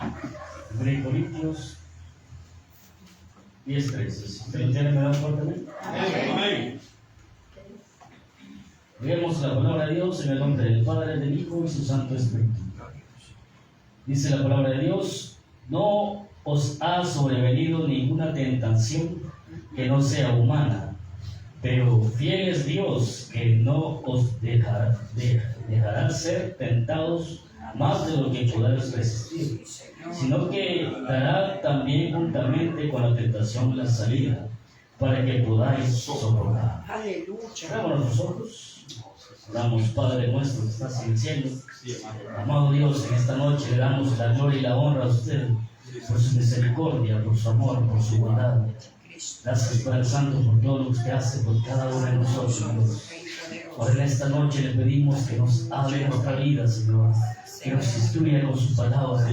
1 Corintios 10:13. Si usted lo tiene, me da fuertemente. Amén. Leemos la palabra de Dios en el nombre del Padre, del Hijo y su Santo Espíritu. Dice la palabra de Dios: no os ha sobrevenido ninguna tentación que no sea humana, pero fiel es Dios, que no os dejará ser tentados más de lo que podáis resistir, sino que dará también juntamente con la tentación la salida, para que podáis soportar. Aleluya. Abrámonos los ojos. Oramos, Padre nuestro que estás en el cielo. Amado Dios, en esta noche le damos la gloria y la honra a usted por su misericordia, por su amor, por su bondad. Gracias, Padre Santo, por todo lo que usted hace por cada uno de nosotros, Dios. Ahora en esta noche le pedimos que nos hable en nuestra vida, Señor, que nos instruya con su palabra,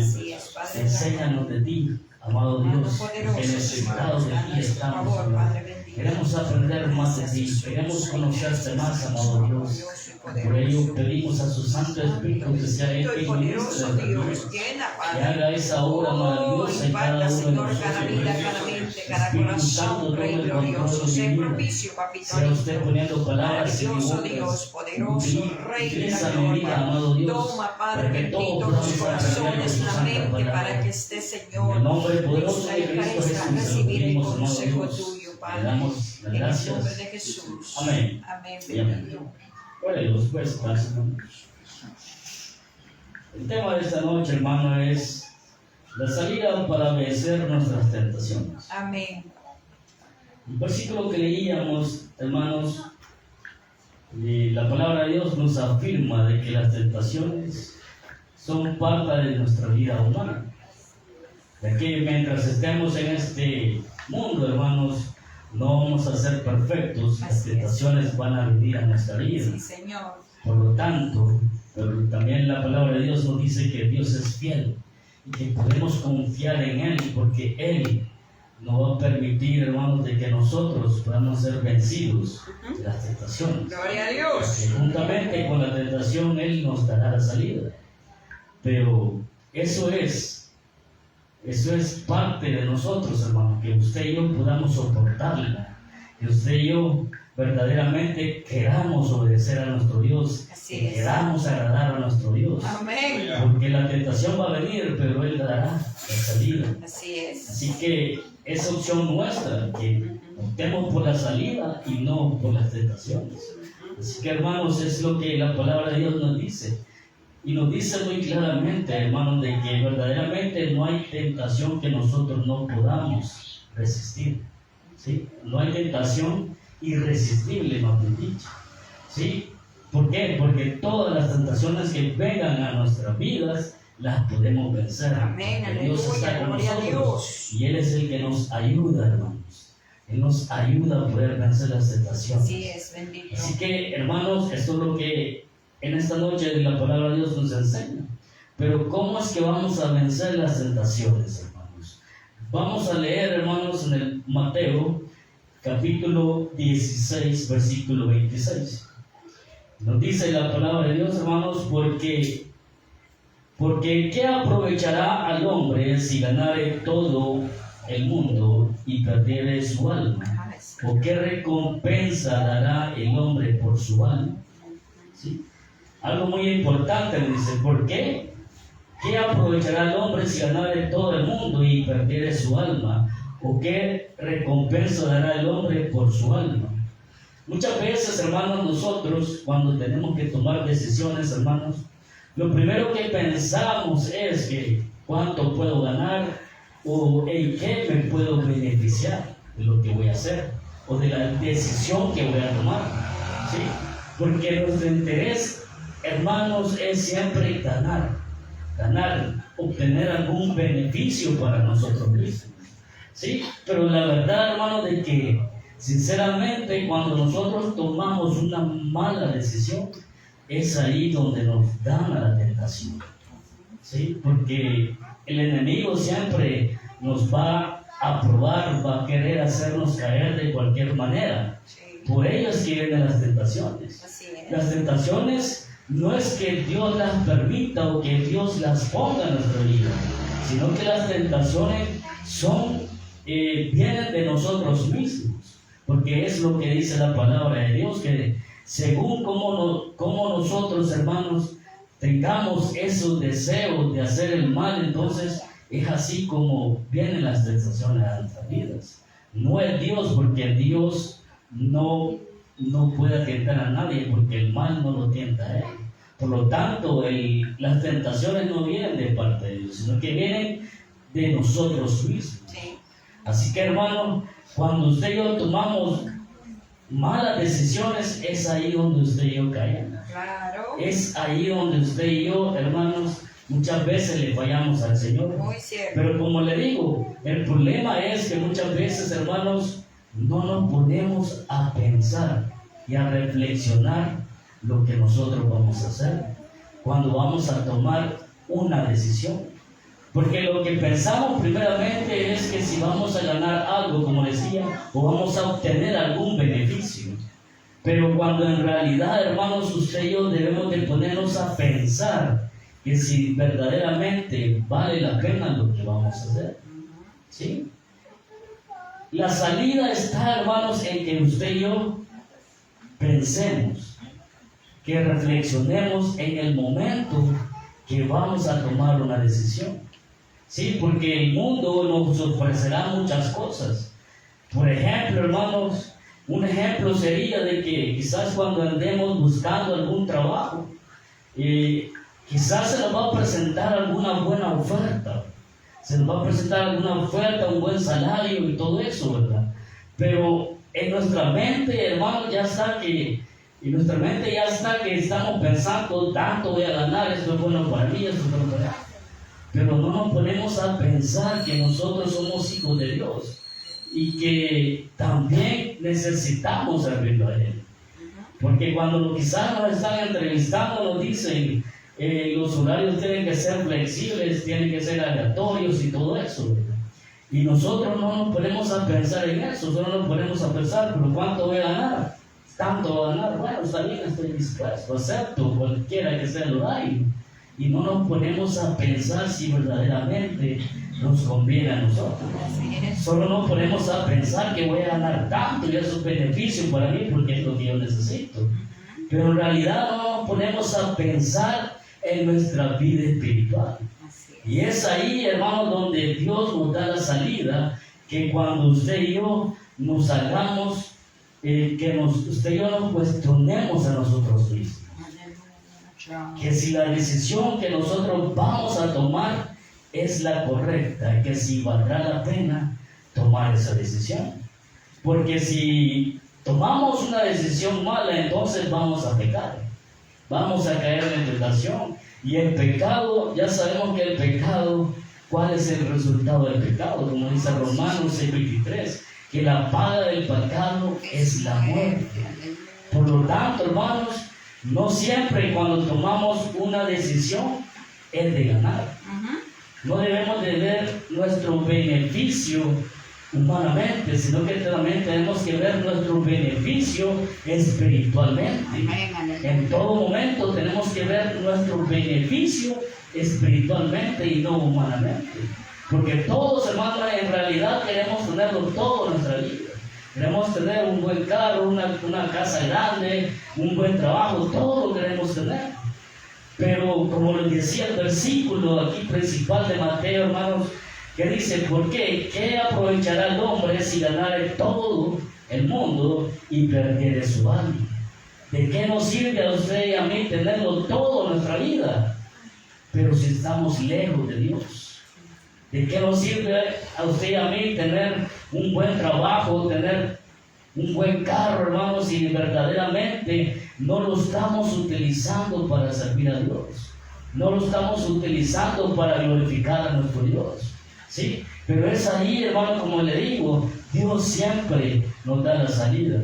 enséñanos de ti, amado Dios, que necesitados de ti estamos, Señor. Queremos aprender más de ti, queremos conocerte más, amado Dios. Por ello pedimos a su Santo Espíritu que sea Él que ministre de Dios, que haga esa obra maravillosa en cada uno de nosotros. Espíritu Santo, tome el control de mi vida. Sea usted poniendo palabras en mi boca. Utiliza mi vida, amado Dios, para que todos podamos aprender de su santa palabra. En el nombre poderoso de Cristo Jesús, se lo pedimos, amado Dios. Le damos las gracias. Amén. Y amén. Bueno, Dios, pues, gracias. El tema de esta noche, hermano, es la salida para vencer nuestras tentaciones. Amén. El versículo que leíamos, hermanos, la palabra de Dios nos afirma de que las tentaciones son parte de nuestra vida humana. De que mientras estemos en este mundo, hermanos, no vamos a ser perfectos, las tentaciones van a venir a nuestra vida. Sí, Señor. Por lo tanto, pero también la palabra de Dios nos dice que Dios es fiel y que podemos confiar en Él, porque Él no va a permitir, hermanos, de que nosotros podamos ser vencidos de las tentaciones. Gloria a Dios. Que juntamente con la tentación Él nos dará la salida. Pero eso es parte de nosotros, hermano, que usted y yo podamos soportarla, que usted y yo verdaderamente queramos obedecer a nuestro Dios, que queramos agradar a nuestro Dios. Amén. Porque la tentación va a venir, pero Él dará la salida. Así es. Así que es opción nuestra que optemos por la salida y no por las tentaciones. Así que, hermanos, es lo que la palabra de Dios nos dice. Y nos dice muy claramente, hermanos, de que verdaderamente no hay tentación que nosotros no podamos resistir. ¿Sí? No hay tentación irresistible, más bien dicho. ¿Sí? ¿Por qué? Porque todas las tentaciones que vengan a nuestras vidas las podemos vencer. Amén. Porque Dios está con Gloria a nosotros Dios. y Él es el que nos ayuda, hermanos. Él nos ayuda a poder vencer las tentaciones. Así es, bendito. Así que, hermanos, esto es lo que en esta noche la palabra de Dios nos enseña. Pero ¿cómo es que vamos a vencer las tentaciones, hermanos? Vamos a leer, hermanos, en el Mateo, capítulo 16, versículo 26. Nos dice la palabra de Dios, hermanos, porque ¿qué aprovechará al hombre si ganare todo el mundo y perdiere su alma? ¿O qué recompensa dará el hombre por su alma? ¿Sí? Algo muy importante, dice, ¿por qué? ¿Qué aprovechará el hombre si ganare todo el mundo y perdiere su alma? ¿O qué recompensa dará el hombre por su alma? Muchas veces, hermanos, nosotros cuando tenemos que tomar decisiones, hermanos, lo primero que pensamos es que cuánto puedo ganar o en qué me puedo beneficiar de lo que voy a hacer o de la decisión que voy a tomar. ¿Sí? Porque nuestro interés, hermanos, es siempre ganar, obtener algún beneficio para nosotros mismos. ¿Sí? Pero la verdad, hermanos, de que sinceramente cuando nosotros tomamos una mala decisión, es ahí donde nos gana la tentación. ¿Sí? Porque el enemigo siempre nos va a probar, va a querer hacernos caer de cualquier manera. Por ello es que vienen las tentaciones. Las tentaciones no es que Dios las permita o que Dios las ponga en nuestra vida, sino que las tentaciones vienen de nosotros mismos, porque es lo que dice la palabra de Dios, que según como nosotros, hermanos, tengamos esos deseos de hacer el mal, entonces es así como vienen las tentaciones a nuestras vidas. No es Dios, porque Dios no puede tentar a nadie, porque el mal no lo tienta a él. Por lo tanto, las tentaciones no vienen de parte de Dios, sino que vienen de nosotros mismos. Sí. Así que, hermano, cuando usted y yo tomamos malas decisiones, es ahí donde usted y yo caemos. Claro. Es ahí donde usted y yo, hermanos, muchas veces le fallamos al Señor. Muy cierto. Pero como le digo, el problema es que muchas veces, hermanos, no nos ponemos a pensar y a reflexionar lo que nosotros vamos a hacer cuando vamos a tomar una decisión. Porque lo que pensamos primeramente es que si vamos a ganar algo, como decía, o vamos a obtener algún beneficio. Pero cuando en realidad, hermanos, usted y yo debemos de ponernos a pensar que si verdaderamente vale la pena lo que vamos a hacer. ¿Sí? La salida está, hermanos, en que usted y yo pensemos, que reflexionemos en el momento que vamos a tomar una decisión. Sí, porque el mundo nos ofrecerá muchas cosas. Por ejemplo, hermanos, un ejemplo sería de que quizás cuando andemos buscando algún trabajo, quizás se nos va a presentar alguna buena oferta. Se nos va a presentar alguna oferta, un buen salario y todo eso, ¿verdad? Pero en nuestra mente, hermanos, ya está que estamos pensando, tanto voy a ganar, esto es bueno para mí, esto es bueno para mí. Pero no nos ponemos a pensar que nosotros somos hijos de Dios y que también necesitamos servirlo a Él. Porque cuando quizás nos están entrevistando, nos dicen, los horarios tienen que ser flexibles, tienen que ser aleatorios y todo eso, ¿verdad? Y nosotros no nos ponemos a pensar en eso, solo nos ponemos a pensar, pero ¿cuánto voy a ganar? Tanto voy a ganar, bueno, está bien, estoy dispuesto, acepto cualquiera que sea el horario. Y no nos ponemos a pensar si verdaderamente nos conviene a nosotros. Solo nos ponemos a pensar que voy a ganar tanto y esos beneficios para mí porque es lo que yo necesito. Pero en realidad no nos ponemos a pensar en nuestra vida espiritual. Y es ahí, hermanos, donde Dios nos da la salida, que cuando usted y yo nos hagamos, usted y yo nos cuestionemos a nosotros mismos. Que si la decisión que nosotros vamos a tomar es la correcta, que si valdrá la pena tomar esa decisión. Porque si tomamos una decisión mala, entonces vamos a pecar, vamos a caer en tentación. Y el pecado, ya sabemos que el pecado, ¿cuál es el resultado del pecado? Como dice Romanos 6:23, que la paga del pecado es la muerte. Por lo tanto, hermanos, no siempre cuando tomamos una decisión es de ganar. No debemos de ver nuestro beneficio humanamente, sino que también tenemos que ver nuestro beneficio espiritualmente. En todo momento tenemos que ver nuestro beneficio espiritualmente y no humanamente. Porque todos, hermanos, en realidad queremos tenerlo todo en nuestra vida. Queremos tener un buen carro, una casa grande, un buen trabajo, todo lo queremos tener. Pero como les decía el versículo aquí principal de Mateo, hermanos, que dice, ¿por qué? ¿Qué aprovechará el hombre si ganare todo el mundo y perdiere su alma? ¿De qué nos sirve a usted y a mí tenerlo todo en nuestra vida, pero si estamos lejos de Dios? ¿De qué nos sirve a usted y a mí tener un buen trabajo, tener un buen carro, hermanos, si verdaderamente no lo estamos utilizando para servir a Dios? No lo estamos utilizando para glorificar a nuestro Dios. ¿Sí? Pero es ahí, hermano, como le digo, Dios siempre nos da la salida.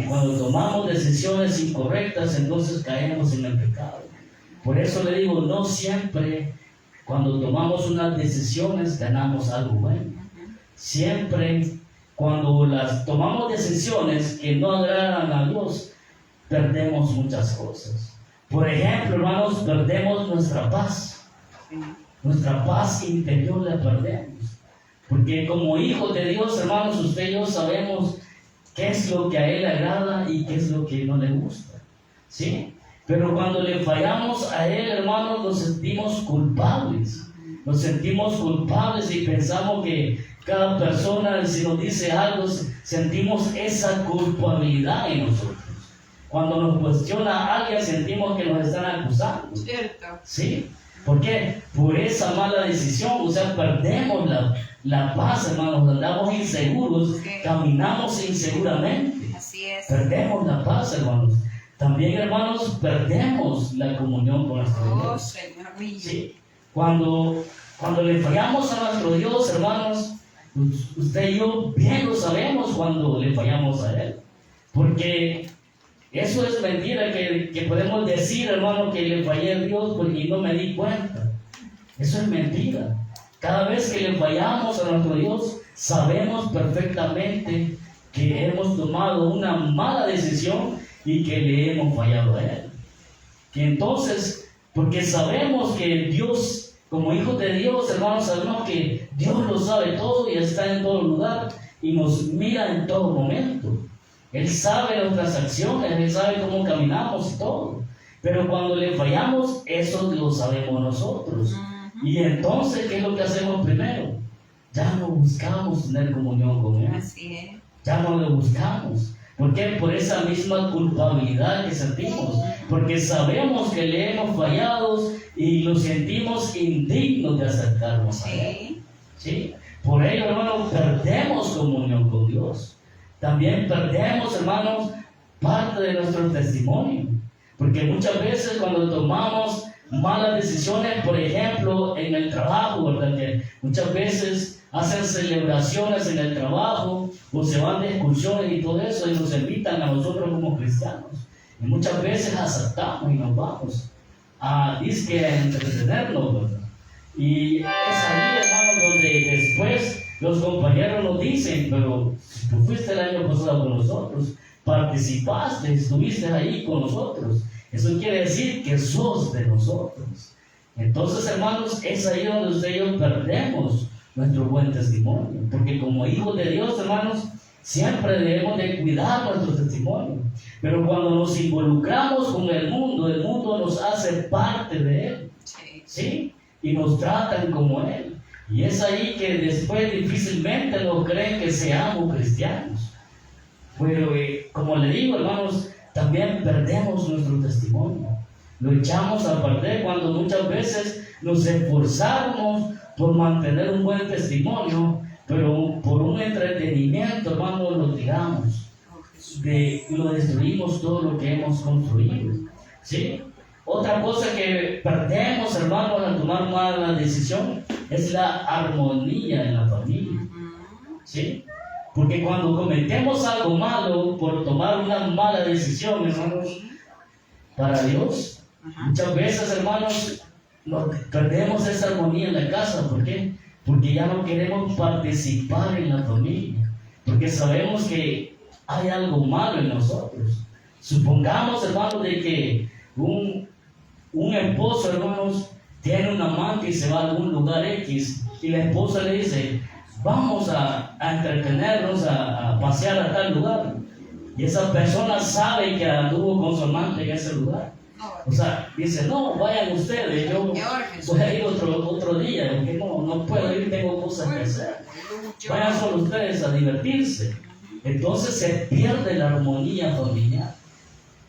Cuando tomamos decisiones incorrectas, entonces caemos en el pecado. Por eso le digo, no siempre cuando tomamos unas decisiones ganamos algo bueno. Siempre cuando tomamos decisiones que no agradan a Dios, perdemos muchas cosas. Por ejemplo, hermanos, perdemos nuestra paz. nuestra paz interior la perdemos. Porque como hijos de Dios, hermanos, usted y yo sabemos qué es lo que a Él le agrada y qué es lo que no le gusta. ¿Sí? Pero cuando le fallamos a Él, hermanos, nos sentimos culpables. Nos sentimos culpables y pensamos que cada persona, si nos dice algo, sentimos esa culpabilidad en nosotros. Cuando nos cuestiona a alguien, sentimos que nos están acusando. Cierto. ¿Sí? ¿Por qué? Por esa mala decisión, o sea, perdemos la paz, hermanos, andamos inseguros, caminamos inseguramente. Así es. Perdemos la paz, hermanos. También, hermanos, perdemos la comunión con nuestro Oh, Dios. Señor mío. ¿Sí? Cuando le fallamos a nuestro Dios, hermanos, usted y yo bien lo sabemos cuando le fallamos a Él. Porque eso es mentira que podemos decir, hermano, que le fallé a Dios porque no me di cuenta. Eso es mentira. Cada vez que le fallamos a nuestro Dios, sabemos perfectamente que hemos tomado una mala decisión y que le hemos fallado a Él. Que entonces, porque sabemos que Dios, como hijos de Dios, hermanos, sabemos que Dios lo sabe todo y está en todo lugar y nos mira en todo momento. Él sabe nuestras acciones, Él sabe cómo caminamos y todo. Pero cuando le fallamos, eso lo sabemos nosotros. Y entonces, ¿qué es lo que hacemos primero? Ya no buscamos tener comunión con Él. Así es. Ya no lo buscamos. ¿Por qué? Por esa misma culpabilidad que sentimos. Porque sabemos que le hemos fallado y lo sentimos indignos de acercarnos a Él. Sí. ¿Sí? Por ello, hermanos, perdemos comunión con Dios. También perdemos, hermanos, parte de nuestro testimonio. Porque muchas veces cuando tomamos malas decisiones, por ejemplo, en el trabajo, ¿verdad? Que muchas veces hacen celebraciones en el trabajo o se van de excursiones y todo eso y nos invitan a nosotros como cristianos. Y muchas veces aceptamos y nos vamos a disque a entretenernos, ¿verdad? Y es ahí, hermanos, donde después los compañeros nos dicen, pero si tú fuiste el año pasado con nosotros, participaste, estuviste ahí con nosotros, eso quiere decir que sos de nosotros. Entonces, hermanos, es ahí donde usted y yo perdemos nuestro buen testimonio, porque como hijos de Dios, hermanos, siempre debemos de cuidar nuestro testimonio. Pero cuando nos involucramos con el mundo nos hace parte de él. Sí. ¿Sí? Y nos tratan como Él. Y es ahí que después difícilmente nos creen que seamos cristianos. Pero como le digo, hermanos, también perdemos nuestro testimonio. Lo echamos a perder cuando muchas veces nos esforzamos por mantener un buen testimonio, pero por un entretenimiento, hermanos, lo tiramos. Lo destruimos todo lo que hemos construido. ¿Sí? Otra cosa que perdemos, hermanos, al tomar mala decisión es la armonía en la familia. ¿Sí? Porque cuando cometemos algo malo por tomar una mala decisión, hermanos, para Dios, muchas veces, hermanos, perdemos esa armonía en la casa. ¿Por qué? Porque ya no queremos participar en la familia. Porque sabemos que hay algo malo en nosotros. Supongamos, hermanos, de que un esposo, hermanos, tiene un amante y se va a algún lugar X y la esposa le dice, vamos a entretenernos, a pasear a tal lugar. Y esa persona sabe que anduvo con su amante en ese lugar. O sea, dice, no, vayan ustedes, yo voy a ir otro día, porque no puedo ir, tengo cosas que hacer. Vayan solo ustedes a divertirse. Entonces se pierde la armonía familiar.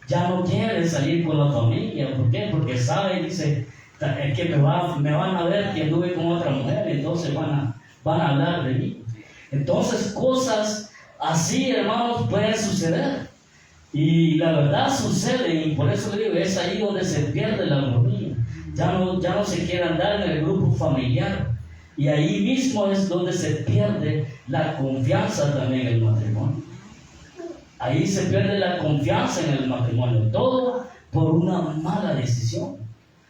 Ya no quiere salir con la familia. ¿Por qué? Porque sabe, dice, es que me van a ver que anduve con otra mujer, entonces van a hablar de mí. Entonces cosas así, hermanos, pueden suceder. Y la verdad sucede, y por eso le digo, es ahí donde se pierde la armonía. Ya no se quiere andar en el grupo familiar. Y ahí mismo es donde se pierde la confianza también en el matrimonio. Ahí se pierde la confianza en el matrimonio. Todo por una mala decisión.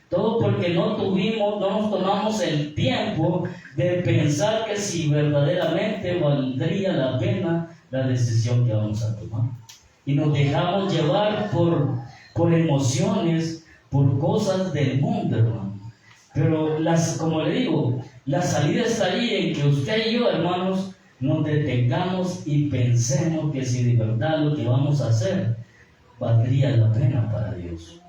Todo porque no nos tomamos el tiempo de pensar que si verdaderamente valdría la pena la decisión que vamos a tomar. Y nos dejamos llevar por emociones, por cosas del mundo, hermano. Pero como le digo, la salida está ahí en que usted y yo, hermanos, nos detengamos y pensemos que si de verdad lo que vamos a hacer valdría la pena para Dios.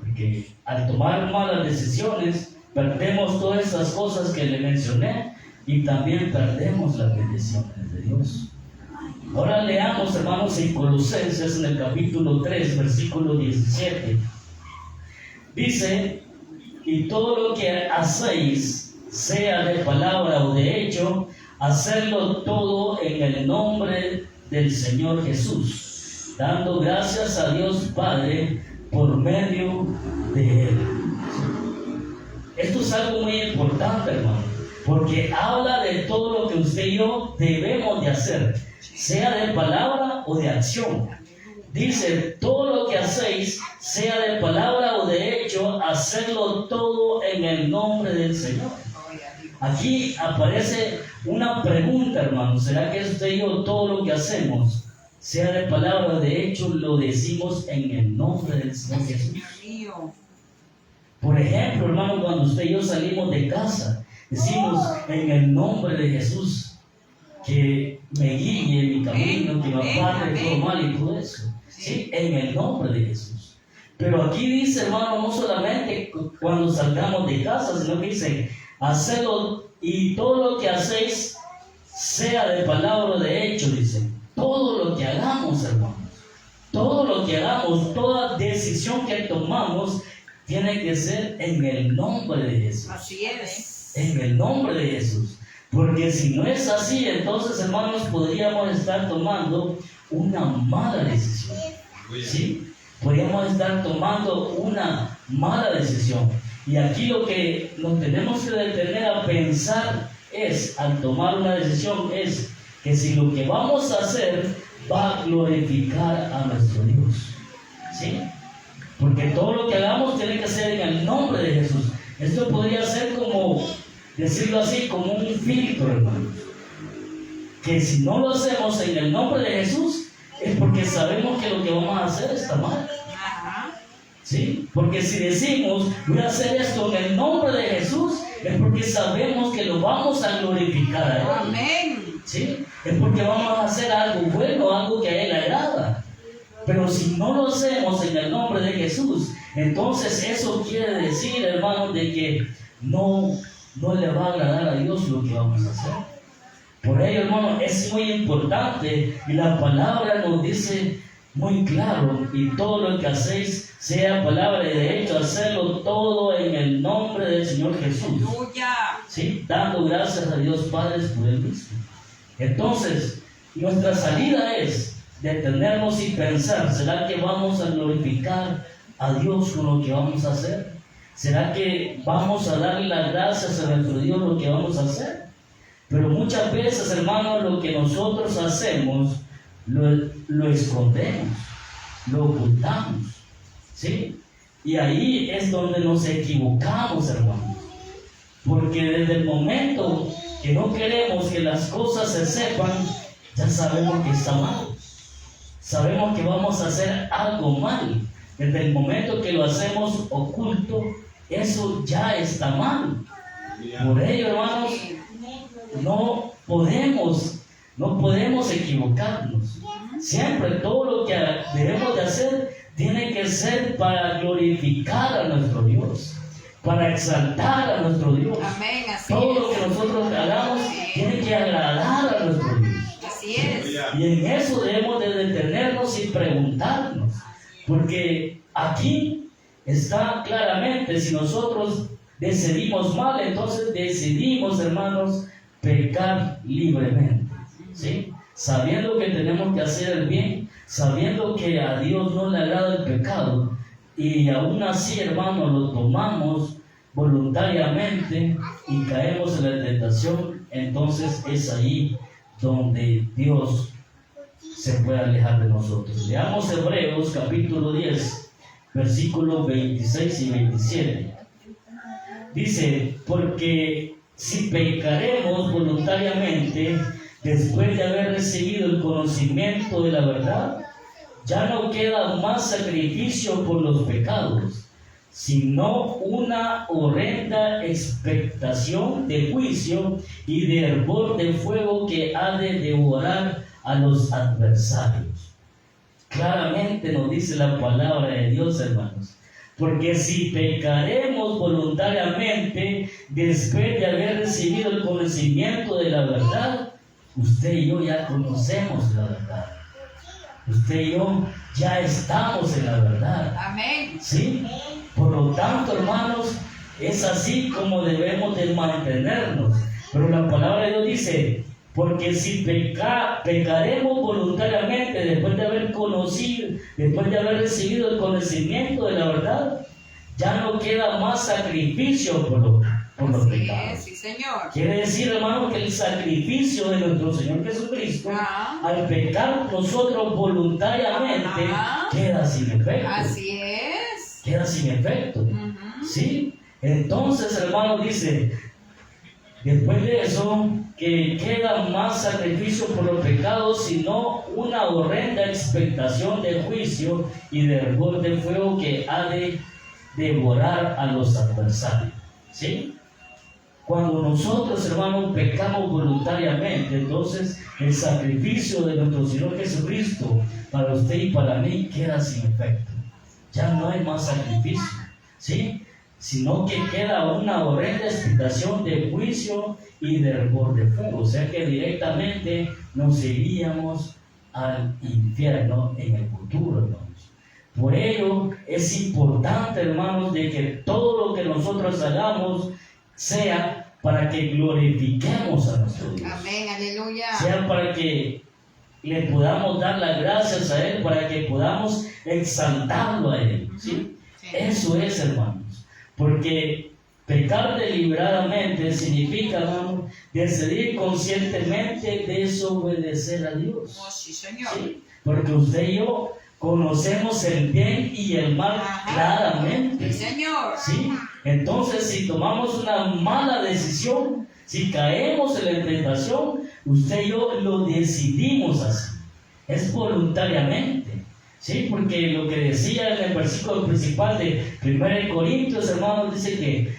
Porque al tomar malas decisiones, perdemos todas esas cosas que le mencioné y también perdemos las bendiciones de Dios. Ahora leamos, hermanos, en Colosenses, en el capítulo 3, versículo 17. Dice: y todo lo que hacéis, sea de palabra o de hecho, hacerlo todo en el nombre del Señor Jesús, dando gracias a Dios Padre por medio de Él. Esto es algo muy importante, hermano, porque habla de todo lo que usted y yo debemos de hacer, sea de palabra o de acción. Dice: todo lo que hacéis, sea de palabra o de hecho, hacerlo todo en el nombre del Señor. Aquí aparece una pregunta, hermano: ¿será que usted y yo todo lo que hacemos, sea de palabra o de hecho, lo decimos en el nombre del Señor Jesús? Por ejemplo, hermano, cuando usted y yo salimos de casa, decimos en el nombre de Jesús, que me guíe en mi camino, que me aparte de todo mal y todo eso. ¿Sí? En el nombre de Jesús. Pero aquí dice, hermano, no solamente cuando salgamos de casa, sino que dice: hacedlo, y todo lo que hacéis, sea de palabra o de hecho. Dice: todo lo que hagamos, hermanos, todo lo que hagamos, toda decisión que tomamos, tiene que ser en el nombre de Jesús. Así es. En el nombre de Jesús. Porque si no es así, entonces, hermanos, podríamos estar tomando una mala decisión. ¿Sí? Podríamos estar tomando una mala decisión. Y aquí lo que nos tenemos que detener a pensar es, al tomar una decisión, es que si lo que vamos a hacer va a glorificar a nuestro Dios. ¿Sí? Porque todo lo que hagamos tiene que ser en el nombre de Jesús. Esto podría ser como, decirlo así, como un filtro, hermano. Que si no lo hacemos en el nombre de Jesús, es porque sabemos que lo que vamos a hacer está mal. ¿Sí? Porque si decimos: voy a hacer esto en el nombre de Jesús, es porque sabemos que lo vamos a glorificar a Él. Amén. ¿Sí? Es porque vamos a hacer algo bueno, algo que a Él le agrada. Pero si no lo hacemos en el nombre de Jesús, entonces eso quiere decir, hermanos, de que no le va a agradar a Dios lo que vamos a hacer. Por ello, hermano, es muy importante, y la palabra nos dice muy claro: y todo lo que hacéis, sea palabra y de hecho, hacerlo todo en el nombre del Señor Jesús. ¿Sí? Dando gracias a Dios Padre por Él mismo. Entonces, nuestra salida es detenernos y pensar: ¿será que vamos a glorificar a Dios con lo que vamos a hacer? ¿Será que vamos a darle las gracias a nuestro Dios lo que vamos a hacer? Pero muchas veces, hermanos, lo que nosotros hacemos lo escondemos, lo ocultamos, ¿sí? Y ahí es donde nos equivocamos, hermanos. Porque desde el momento que no queremos que las cosas se sepan, ya sabemos que está mal. Sabemos que vamos a hacer algo mal. Desde el momento que lo hacemos oculto, eso ya está mal. Por ello, hermanos, no podemos equivocarnos. Siempre todo lo que debemos de hacer tiene que ser para glorificar a nuestro Dios, para exaltar a nuestro Dios. Amén, así todo es. lo que nosotros hagamos tiene que agradar a nuestro Dios. Así es. Y en eso debemos de detenernos y preguntarnos, porque aquí está claramente: si nosotros decidimos mal, entonces decidimos, hermanos, pecar libremente, ¿sí? Sabiendo que tenemos que hacer el bien, sabiendo que a Dios no le agrada el pecado, y aún así, hermanos, lo tomamos voluntariamente y caemos en la tentación, entonces es ahí donde Dios se puede alejar de nosotros. Leamos Hebreos capítulo 10, versículos 26 y 27. Dice: porque si pecaremos voluntariamente después de haber recibido el conocimiento de la verdad, ya no queda más sacrificio por los pecados, sino una horrenda expectación de juicio y de hervor de fuego que ha de devorar a los adversarios. Claramente nos dice la palabra de Dios, hermanos. Porque si pecaremos voluntariamente después de haber recibido el conocimiento de la verdad, usted y yo ya conocemos la verdad. Usted y yo ya estamos en la verdad. Amén. ¿Sí? Por lo tanto, hermanos, es así como debemos de mantenernos. Pero la palabra de Dios dice, porque si pecaremos voluntariamente después de haber conocido, después de haber recibido el conocimiento de la verdad, ya no queda más sacrificio por los Así pecados. es, sí, Señor. Quiere decir, hermano, que el sacrificio de nuestro Señor Jesucristo, al pecar nosotros voluntariamente, queda sin efecto. Así es. Queda sin efecto. Ujú. ¿Sí? Entonces, hermano, dice, después de eso, que queda más sacrificio por los pecados, sino una horrenda expectación de juicio y de hervor de fuego que ha de devorar a los adversarios. ¿Sí? Cuando nosotros, hermanos, pecamos voluntariamente, entonces el sacrificio de nuestro Señor Jesucristo para usted y para mí queda sin efecto. Ya no hay más sacrificio, ¿sí? Sino que queda una horrenda expectación de juicio y de hervor de fuego. O sea que directamente nos iríamos al infierno en el futuro, hermanos. Por ello es importante, hermanos, de que todo lo que nosotros hagamos sea para que glorifiquemos a nuestro Dios. Amén, aleluya. Sea para que le podamos dar las gracias a Él, para que podamos exaltarlo a Él. ¿Sí? Sí. Eso es, hermanos. Porque pecar deliberadamente significa, hermanos, decidir conscientemente desobedecer a Dios. Oh, sí, Señor. ¿Sí? Porque usted y yo conocemos el bien y el mal claramente. Sí, Señor. ¿Sí? Entonces, si tomamos una mala decisión, si caemos en la tentación, usted y yo lo decidimos así. Es voluntariamente. ¿Sí? Porque lo que decía en el versículo principal de 1 Corintios, hermanos, dice que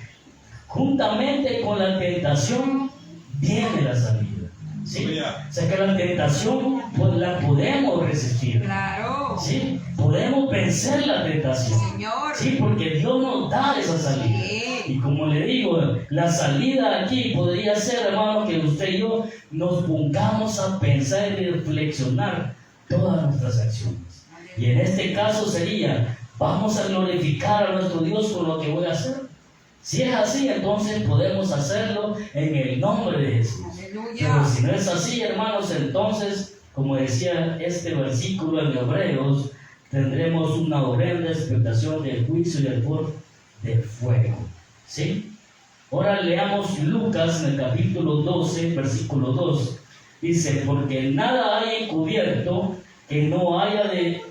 juntamente con la tentación viene la salida. ¿Sí? O sea que la tentación pues, la podemos resistir. Claro. ¿Sí? Podemos vencer la tentación. Señor. Sí, porque Dios nos da esa salida. Sí. Y como le digo, la salida aquí podría ser, hermano, que usted y yo nos pongamos a pensar y reflexionar todas nuestras acciones. Y en este caso sería, vamos a glorificar a nuestro Dios con lo que voy a hacer. Si es así, entonces podemos hacerlo en el nombre de Jesús. Pero Aleluya. si no es así, hermanos, entonces, como decía este versículo en Hebreos, tendremos una horrenda expectación del juicio y del hervor de fuego. ¿Sí? Ahora leamos Lucas en el capítulo 12, versículo 2. Dice, porque nada hay encubierto que no haya de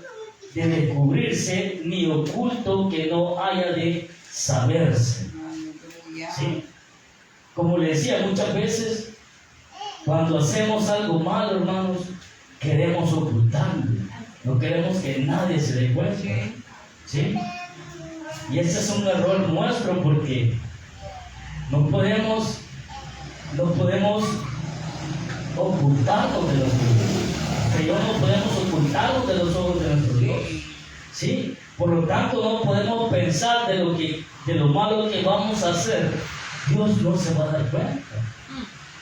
descubrirse, ni oculto que no haya de saberse. Aleluya. ¿Sí? Como le decía, muchas veces cuando hacemos algo malo, hermanos, queremos ocultarlo. No queremos que nadie se dé cuenta. ¿Sí? Y ese es un error nuestro porque no podemos ocultarlo de los ojos. Que no podemos ocultarlo de los ojos de nuestro Dios. ¿Sí? Por lo tanto, no podemos pensar de lo malo que vamos a hacer. Dios no se va a dar cuenta.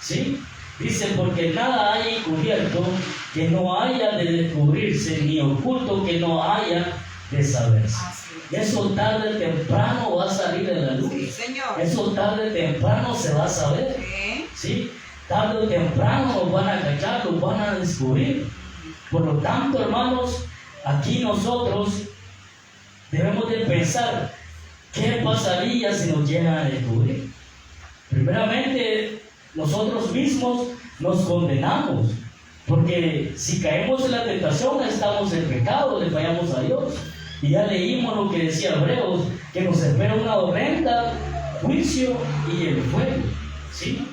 ¿Sí? Dice, porque nada hay encubierto que no haya de descubrirse, ni oculto que no haya de saberse. Eso tarde o temprano va a salir de la luz. Sí, Señor. Eso tarde o temprano se va a saber. Sí. ¿Sí? Tarde o temprano nos van a cachar, nos van a descubrir. Por lo tanto, hermanos, aquí nosotros debemos de pensar qué pasaría si nos llegan a descubrir. Primeramente, nosotros mismos nos condenamos, porque si caemos en la tentación estamos en pecado, le fallamos a Dios. Y ya leímos lo que decía Hebreos, que nos espera una horrenda juicio y el fuego. ¿Sí?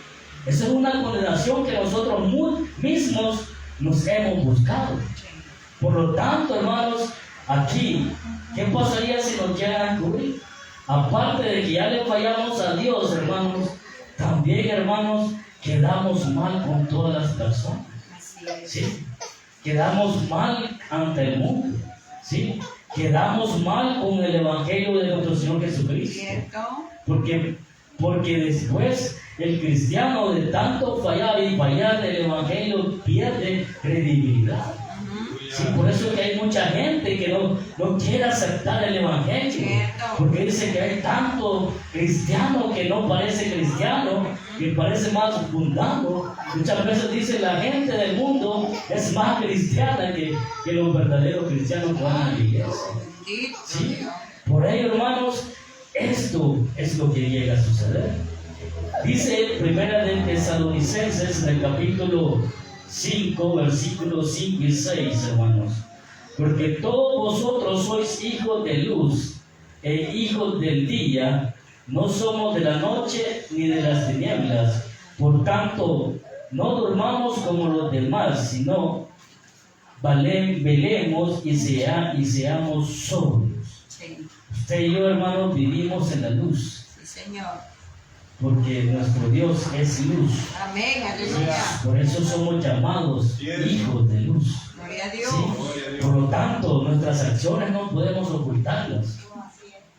Esa es una condenación que nosotros mismos nos hemos buscado. Por lo tanto, hermanos, aquí, ¿qué pasaría si nos llegan a descubrir? aparte de que ya le fallamos a Dios, hermanos, también, hermanos, quedamos mal con todas las personas. Así es. ¿Sí? Quedamos mal ante el mundo. ¿Sí? Quedamos mal con el Evangelio de nuestro Señor Jesucristo. ¿Cierto? Porque después el cristiano, de tanto fallar y fallar del Evangelio, pierde credibilidad. Sí, por eso es que hay mucha gente que no quiere aceptar el Evangelio. Cierto. Porque dice que hay tanto cristiano que no parece cristiano, que parece más mundano. Muchas veces dice la gente del mundo es más cristiana que los verdaderos cristianos que van a la iglesia. Bendito Sí. Dios. Por ello, hermanos, esto es lo que llega a suceder. Dice Primera de Tesalonicenses en el capítulo 5, versículos 5 y 6, hermanos. Porque todos vosotros sois hijos de luz e hijos del día, no somos de la noche ni de las tinieblas. Por tanto, no durmamos como los demás, sino velemos y seamos sobrios. Sí. Usted y yo, hermanos, vivimos en la luz, Sí, Señor. porque nuestro Dios es luz. Amén. Aleluya. Por eso somos llamados hijos de luz. Gloria a Dios. ¿Sí? Por lo tanto, nuestras acciones no podemos ocultarlas.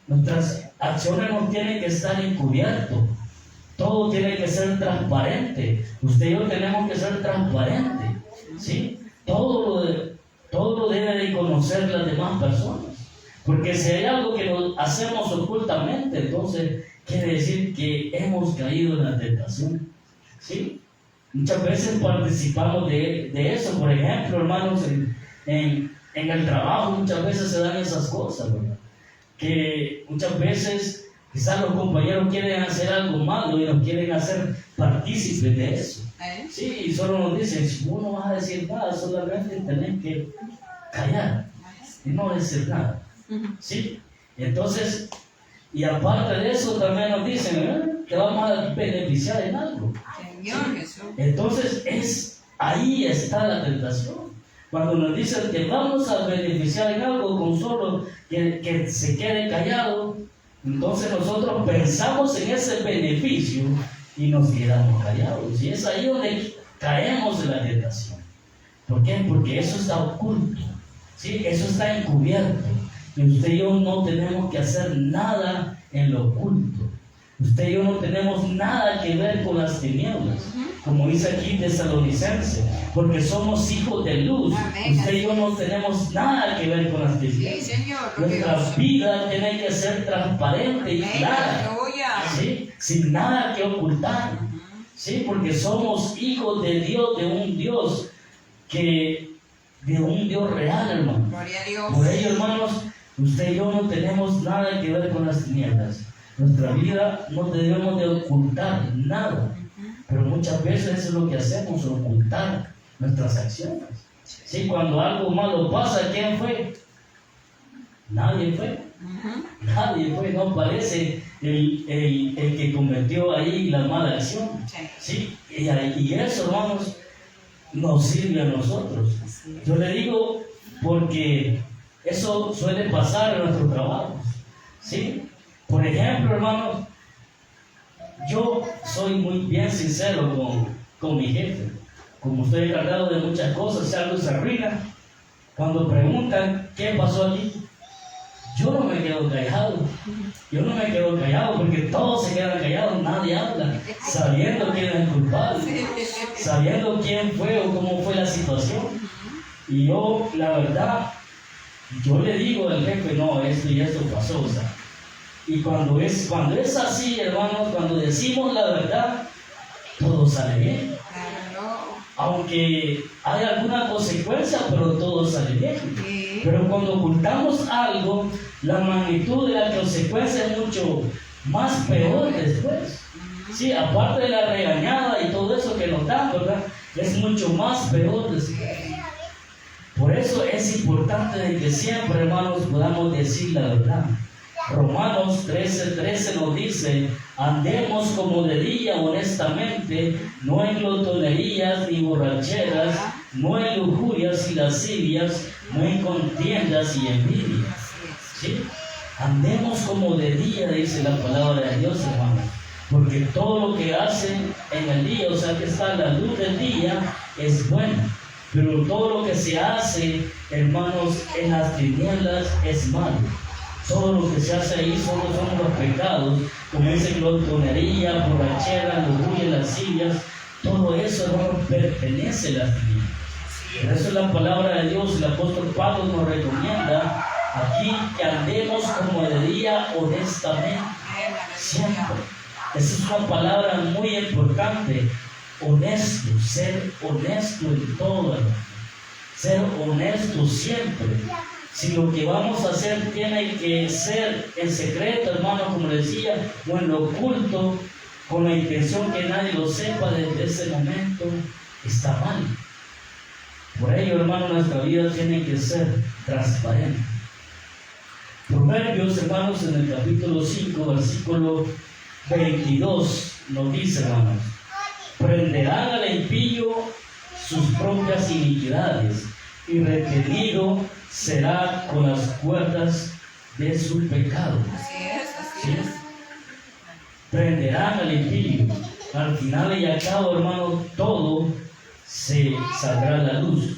Nuestras acciones no tienen que estar encubiertas. Todo tiene que ser transparente. Usted y yo tenemos que ser transparentes. ¿Sí? Todo lo debe de conocer las demás personas. Porque si hay algo que nos hacemos ocultamente, entonces quiere decir que hemos caído en la tentación. ¿Sí? Muchas veces participamos de eso. Por ejemplo, hermanos, en el trabajo muchas veces se dan esas cosas, ¿verdad? Que muchas veces quizás los compañeros quieren hacer algo malo y nos quieren hacer partícipes de eso. Sí, y solo nos dicen, si vos no vas a decir nada, solamente tenés que callar y no decir nada. ¿Sí? Entonces, y aparte de eso también nos dicen que vamos a beneficiar en algo. Señor Jesús. Entonces, ahí está la tentación. Cuando nos dicen que vamos a beneficiar en algo con solo que se quede callado, entonces nosotros pensamos en ese beneficio y nos quedamos callados. Y es ahí donde caemos en la tentación. ¿Por qué? Porque eso está oculto. ¿Sí? Eso está encubierto. Y usted y yo no tenemos que hacer nada en lo oculto. Usted y yo no tenemos nada que ver con las tinieblas, como dice aquí Tesalonicenses, porque somos hijos de luz. Amén. Usted y yo no tenemos nada que ver con las Sí, tinieblas. Señor. Nuestra vida tiene que ser transparente y Amén. clara, Aleluya. ¿sí? Sin nada que ocultar, ¿sí? Porque somos hijos de Dios, de un Dios real, hermano. Gloria a Dios. Por ello, hermanos, usted y yo no tenemos nada que ver con las tinieblas. Nuestra vida no debemos de ocultar nada, pero muchas veces eso es lo que hacemos, ocultar nuestras acciones. ¿Sí? Cuando algo malo pasa, ¿quién fue? Nadie fue. Nadie fue, no parece el que cometió ahí la mala acción. ¿Sí? Y eso, hermanos, nos sirve a nosotros. Yo le digo porque eso suele pasar en nuestro trabajo. ¿Sí? Por ejemplo, hermanos, yo soy muy bien sincero con mi jefe. Como estoy encargado de muchas cosas, si algo se arruina, cuando preguntan qué pasó aquí, yo no me quedo callado. Yo no me quedo callado porque todos se quedan callados, nadie habla, sabiendo quién es el culpable, sabiendo quién fue o cómo fue la situación. Y yo, la verdad, yo le digo al jefe, no, esto y esto pasó, o sea. Y cuando es así, hermanos, cuando decimos la verdad, todo sale bien. Aunque hay alguna consecuencia, pero todo sale bien. Pero cuando ocultamos algo, la magnitud de la consecuencia es mucho más peor después. Sí, aparte de la regañada y todo eso que nos dan, ¿verdad? Es mucho más peor después. Por eso es importante de que siempre, hermanos, podamos decir la verdad. Romanos 13:13 nos dice: andemos como de día honestamente, no en glotonerías ni borracheras, no en lujurias y lascivias, no en contiendas y envidias. ¿Sí? andemos como de día, dice la palabra de Dios, hermano. Porque todo lo que hace en el día, o sea que está a la luz del día, es bueno. Pero todo lo que se hace, hermanos, en las tinieblas es malo. Todo lo que se hace ahí solo son los pecados, como dice glotonería, borrachera, lujuria, lascivias. Todo eso, hermanos, pertenece a las tinieblas. Por eso la palabra de Dios, el apóstol Pablo nos recomienda aquí que andemos como de día honestamente, siempre. Esa es una palabra muy importante, honesto, ser honesto en todo, hermano. Ser honesto siempre. Si lo que vamos a hacer tiene que ser en secreto, hermano, como decía, o en lo oculto, con la intención que nadie lo sepa desde ese momento, está mal. Por ello, hermano, nuestra vida tiene que ser transparente. Proverbios, hermanos, en el capítulo 5, versículo 22, nos dice, hermanos, prenderán al impío sus propias iniquidades, y retenido será con las cuerdas de su pecado. Así es, así ¿Sí? es. Prenderán al impío. Al final y al cabo, hermano, todo se saldrá a la luz.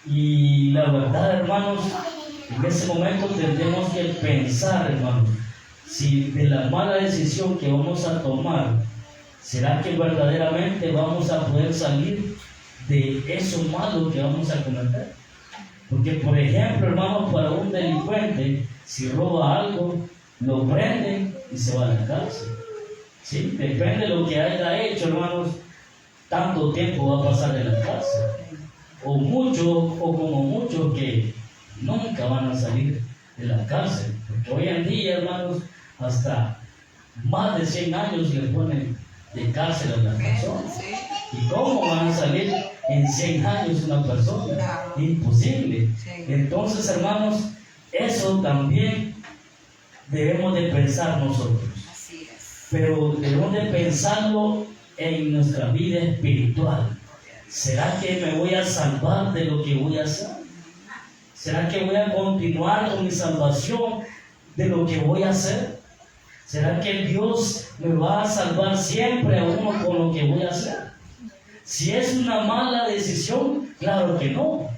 Y la verdad, hermanos, en ese momento tendremos que pensar, hermanos, si de la mala decisión que vamos a tomar, ¿será que verdaderamente vamos a poder salir de eso malo que vamos a cometer? Porque, por ejemplo, hermanos, para un delincuente, si roba algo, lo prenden y se va a la cárcel. ¿Sí? Depende de lo que haya hecho, hermanos, tanto tiempo va a pasar en la cárcel. O mucho, o como muchos que nunca van a salir de la cárcel. Porque hoy en día, hermanos, hasta más de 100 años le ponen de cárcel a las personas. Sí. ¿Y cómo van a salir en 100 años una persona? Claro. Imposible. Sí. Entonces, hermanos, eso también debemos de pensar nosotros. Así es. Pero debemos de pensarlo en nuestra vida espiritual. ¿Será que me voy a salvar de lo que voy a hacer? ¿Será que voy a continuar con mi salvación de lo que voy a hacer? ¿Será que Dios me va a salvar siempre a uno con lo que voy a hacer? Si es una mala decisión, claro que no.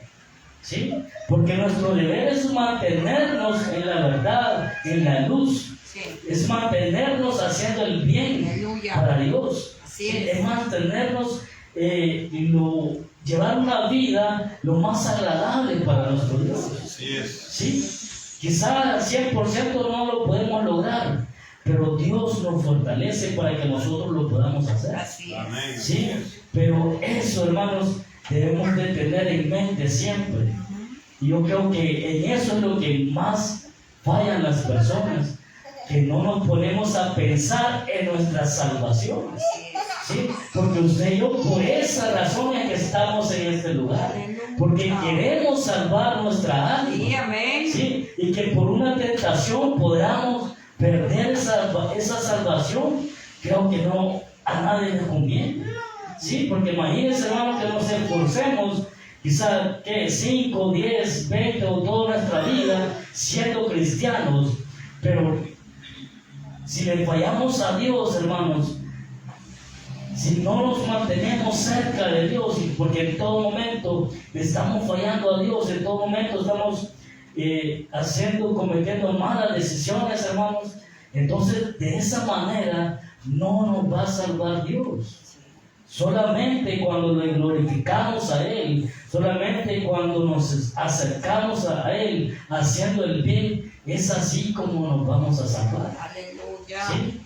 ¿Sí? Porque nuestro deber es mantenernos en la verdad, en la luz. Sí. Es mantenernos haciendo el bien Aleluya. para Dios. Así Sí, es. es mantenernos llevar una vida lo más agradable para nuestro Dios. Así es. ¿Sí? Quizá 100% no lo podemos lograr, pero Dios nos fortalece para que nosotros lo podamos hacer. Así es. Amén. ¿Sí? Pero eso, hermanos, debemos de tener en mente siempre. Y yo creo que en eso es lo que más fallan las personas, que no nos ponemos a pensar en nuestra salvación. Así es. ¿Sí? Porque usted y yo, por esa razón es que estamos en este lugar, porque queremos salvar nuestra Sí, alma. amén. ¿Sí? Y que por una tentación podamos perder esa salvación, creo que no a nadie le conviene. ¿Sí? Porque imagínense, hermanos, que nos esforcemos quizá que 5, 10, 20 o toda nuestra vida siendo cristianos, pero si le fallamos a Dios, hermanos, si no nos mantenemos cerca de Dios, porque en todo momento le estamos fallando a Dios, en todo momento estamos cometiendo malas decisiones, hermanos, entonces de esa manera no nos va a salvar Dios. Solamente cuando le glorificamos a Él, solamente cuando nos acercamos a Él haciendo el bien, es así como nos vamos a salvar. Aleluya. ¿Sí?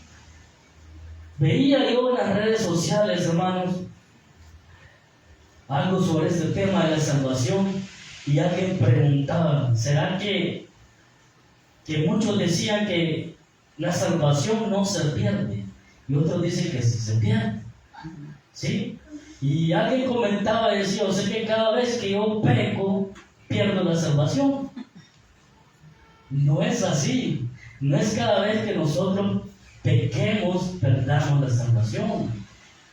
Veía yo en las redes sociales, hermanos, algo sobre este tema de la salvación, y alguien preguntaba, ¿será que muchos decían que la salvación no se pierde? Y otros dicen que sí se pierde. ¿Sí? Y alguien comentaba y decía, o sea que cada vez que yo peco, pierdo la salvación. No es así. No es cada vez que nosotros pequemos, perdamos la salvación.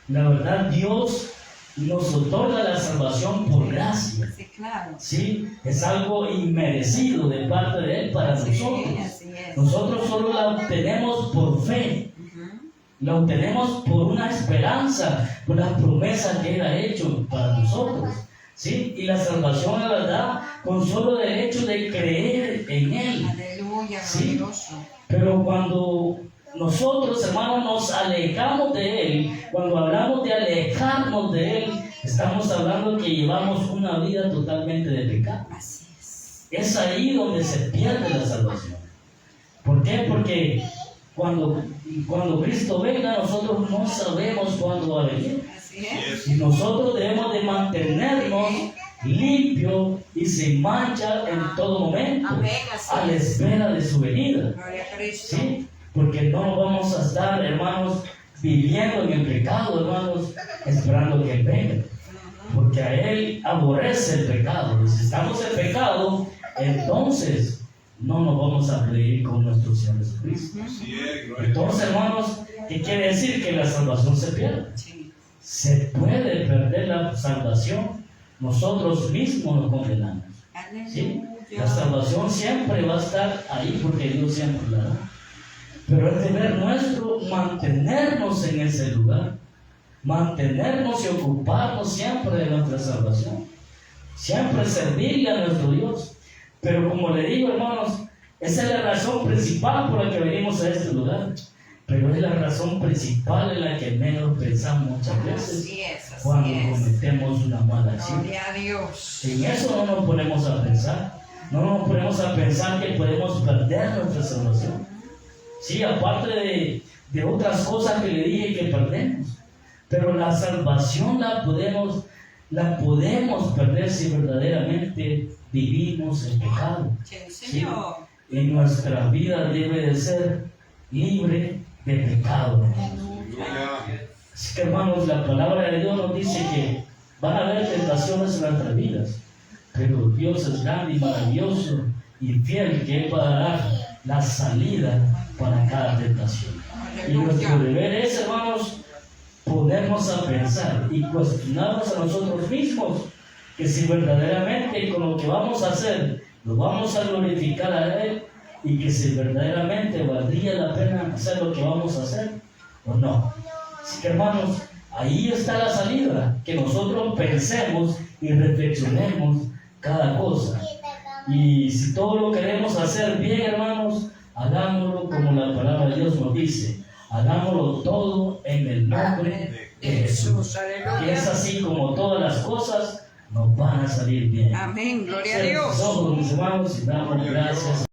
La verdad, Dios nos otorga la salvación por gracia. Sí, claro. ¿Sí? Es algo inmerecido de parte de Él para Sí, nosotros. así es. es. Nosotros solo la obtenemos por fe. Ujú. La obtenemos por una esperanza, por la promesa que Él ha hecho para nosotros. ¿Sí? Y la salvación, la verdad, con solo el hecho de creer en Él. Aleluya, Sí. glorioso. Pero cuando nosotros, hermanos, nos alejamos de Él, cuando hablamos de alejarnos de Él, estamos hablando que llevamos una vida totalmente de pecado. Así es. Es ahí donde se pierde la salvación. ¿Por qué? Porque cuando Cristo venga, nosotros no sabemos cuándo va a venir. Así es. Y nosotros debemos de mantenernos limpios y sin mancha en todo momento, Amén, a así la es. espera de su venida. Gloria a Cristo. ¿Sí? Porque no vamos a estar, hermanos, viviendo en el pecado, hermanos, esperando que Él venga. Ujú. Porque a Él aborrece el pecado. Y si estamos en pecado, entonces no nos vamos a reír con nuestro Señor Jesucristo. Así es, gloria a Dios. Entonces, hermanos, ¿qué quiere decir? Que la salvación se pierde. Sí. Se puede perder la salvación. Nosotros mismos nos condenamos. ¿Sí? La Aleluya. salvación siempre va a estar ahí porque Dios siempre la da. Pero es deber nuestro mantenernos en ese lugar, mantenernos y ocuparnos siempre de nuestra salvación, siempre servirle a nuestro Dios. Pero como le digo, hermanos, esa es la razón principal por la que venimos a este lugar, pero es la razón principal en la que menos pensamos muchas veces Así es, cuando así es. cometemos una mala acción. Gloria a Dios. En eso no nos ponemos a pensar. No nos ponemos a pensar que podemos perder nuestra salvación. Sí, aparte de otras cosas que le dije que perdemos. Pero la salvación la podemos perder si verdaderamente vivimos en pecado. Sí, Señor. En nuestra vida debe de ser libre de pecado, hermanos. Aleluya. Así que, hermanos, la palabra de Dios nos dice que van a haber tentaciones en nuestras vidas, pero Dios es grande y maravilloso y fiel, que Él va a dar la salida para cada tentación. Y nuestro Aleluya. deber es, hermanos, ponernos a pensar y cuestionarnos a nosotros mismos que si verdaderamente con lo que vamos a hacer lo vamos a glorificar a Él, y que si verdaderamente valdría la pena hacer lo que vamos a hacer o no. Así que, hermanos, ahí está la salida, que nosotros pensemos y reflexionemos cada cosa. Y si todo lo queremos hacer bien, hermanos, hagámoslo como la palabra de Dios nos dice. Hagámoslo todo en el nombre de Jesús. Que es Aleluya. así como todas las cosas nos van a salir bien. Amén. Gloria a Cierren sus Dios. ojos, mis hermanos, y damos gracias.